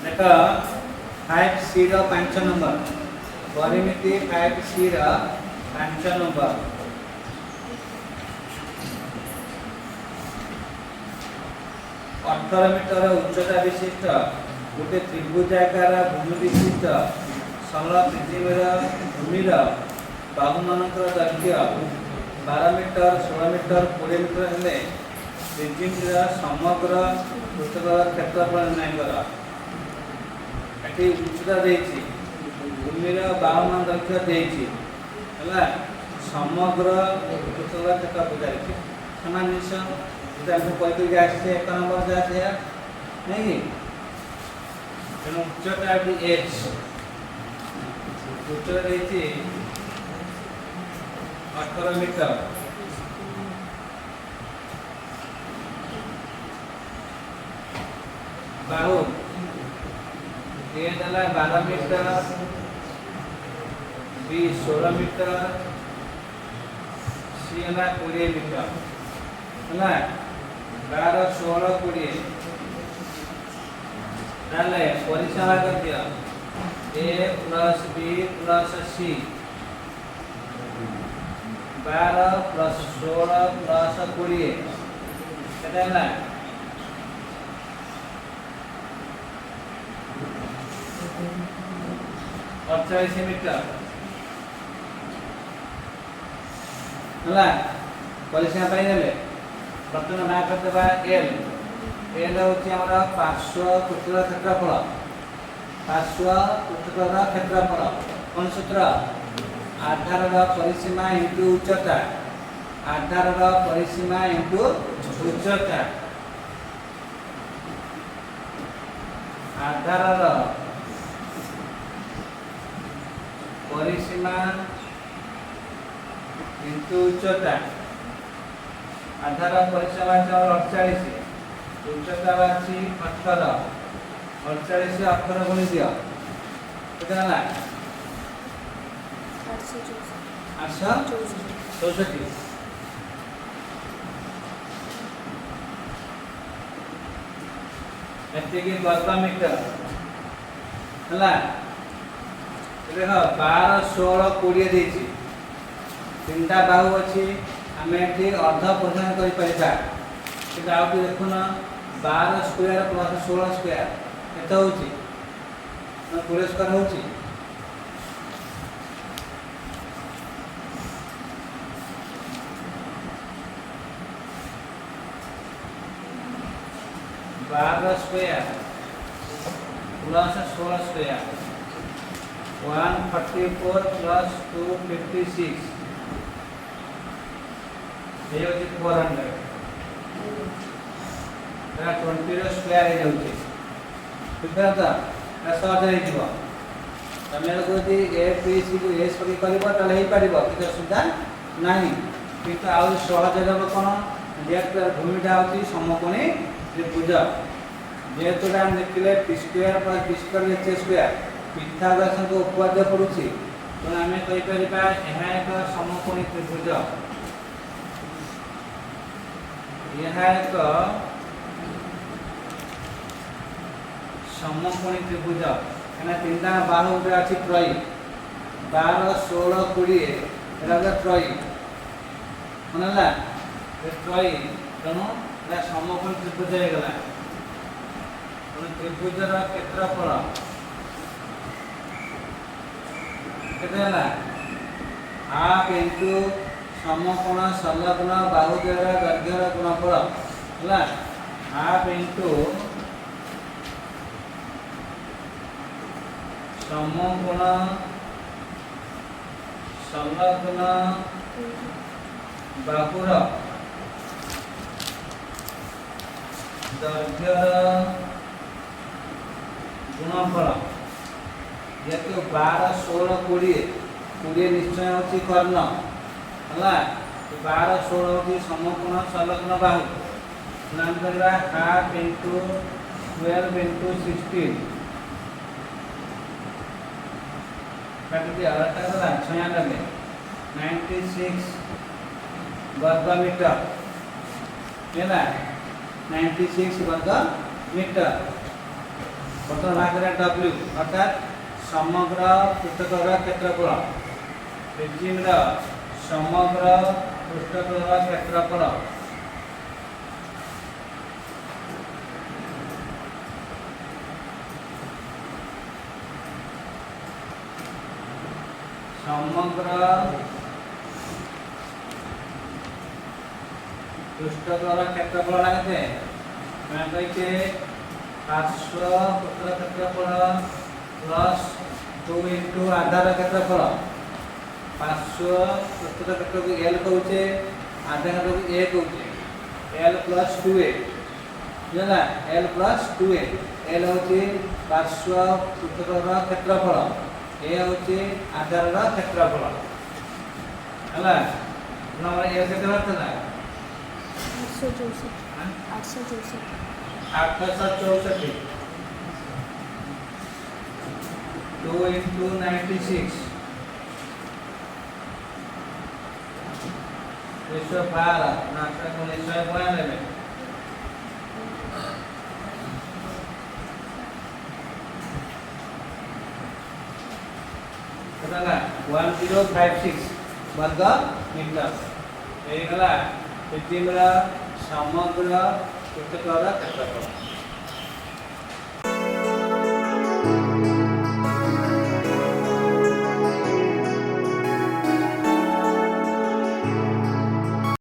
देखो 5C रो 5 number परिमिति 5C रो 5 number 18 metre उच्चता विशिष्ट गोटे त्रिभुजाकार भूमि विशिष्ट समल पृथ्वीर भूमिर बाहुमानकर दैर्घ्य 12 मीटर 16 मीटर 20 मीटर हेले पृथ्वीर समग्र पृथ्वीर क्षेत्रफल निर्णय कर। ये उच्चता देछि भूमिर बाहुमान दैर्घ्य देछि हला समग्र पृथ्वीर क्षेत्र बुझाइछि समान जिनिस हमको कहते कि आसे एक नंबर जाते हैं नहीं तेणु उच्चता एच उच्चता देछि 18 मीटर बाहु ये दला 12 मीटर बी 16 मीटर सी है 20 मीटर है 12 16 20 ताले परिसरा कर दिया a plus b plus c 12 plus 16 plus 20 केते है 48 मीटर है परिसरा पाई देले प्रथम ना करते एल एल होची हमरा पार्श्व पृथ्वीर क्षेत्रफल पार्श्व पृथ्वीर क्षेत्रफल कोन सूत्र आधारर परिसीमा इंटू उच्चता आधारर परिसीमा इंटू उच्चता आधारर परिसीमा इंटू उच्चता आधार परिसीमा 48 उच्चता बाची 18 48 से 18 गुणी दियो कितना है 864 एते के वर्ग मीटर हला देखो 12 16 20 देछि तीनटा बाहु अछि आम ये अर्ध प्रदान कर देखुन 12 स्क्वायर प्लस 16 स्क्वायर केते होची 20 स्क्वायर होची स्क्वायर प्लस 16 स्क्वायर 144 प्लस 256 ये होची 400 एटा 20 रो स्क्वायर हे जाउची ठीक है त सहज हे जीव तमे कोती ए बी सी को एस पकि करबो तले हे पारिबो किछ सुविधा नाही किंतु आ सहज हेबो कोन जेत भूमिटा होची समकोणी त्रिभुज जेतु हम देखिले p square plus b square h square Pythagoras को उपपाद्य पडुची तो हमें कहि परिबा एहा एक समकोणी त्रिभुज यह एक समकोणी त्रिभुज एना तीनटा बाहु ऊपर अछि त्रयी 12 16 20 एटा त्रयी मनला त्रयी तनो एटा समकोणी त्रिभुज हे गला तो त्रिभुजर क्षेत्रफल केतेला हाफ इनटू समकोण संलग्न बाहु द्वारा दैर्घ्यर गुणफल हला हाफ इनटू समकोण संलग्न बाहुर दैर्घ्यर गुणफल ये तो 12 16 20 20 निश्चय होची कर्ण हला 12 16 होची समकोण संलग्न बाहु नाम करबा हाफ इनटू 12 इनटू 16 काटी दिया अरटा करा 96 वर्ग मीटर ହେଲା 96 ବର୍ଗ ମିଟର। ବର୍ତ୍ତମାନ ଭାଗରେ W ଅର୍ଥାৎ ସମଗ୍ର ପୃଷ୍ଠତଳର କ୍ଷେତ୍ରଫଳ ପ୍ରିଜିମର ସମଗ୍ର ପୃଷ୍ଠତଳର କ୍ଷେତ୍ରଫଳ সমগ্র পৃষ্ঠতল ক্ষেত্রফল লাগতে मैं कहिए पार्श्व पृष्ठ क्षेत्रफल प्लस 2 इंटू आधार क्षेत्रफल पार्श्व पृष्ठ क्षेत्र को L कहूचे आधार क्षेत्र को A कहूचे L प्लस 2A बुझला L प्लस 2A L होची पार्श्व पृष्ठतल क्षेत्रफल ए होची आधार क्षेत्रफल हला नंबर ए केते होतला 864 2 into 96 112 नाटा को 192 केतना 1056 वर्ग मीटर ए गला पृथ्वीर समग्र पृष्ठतल क्षेत्रफल।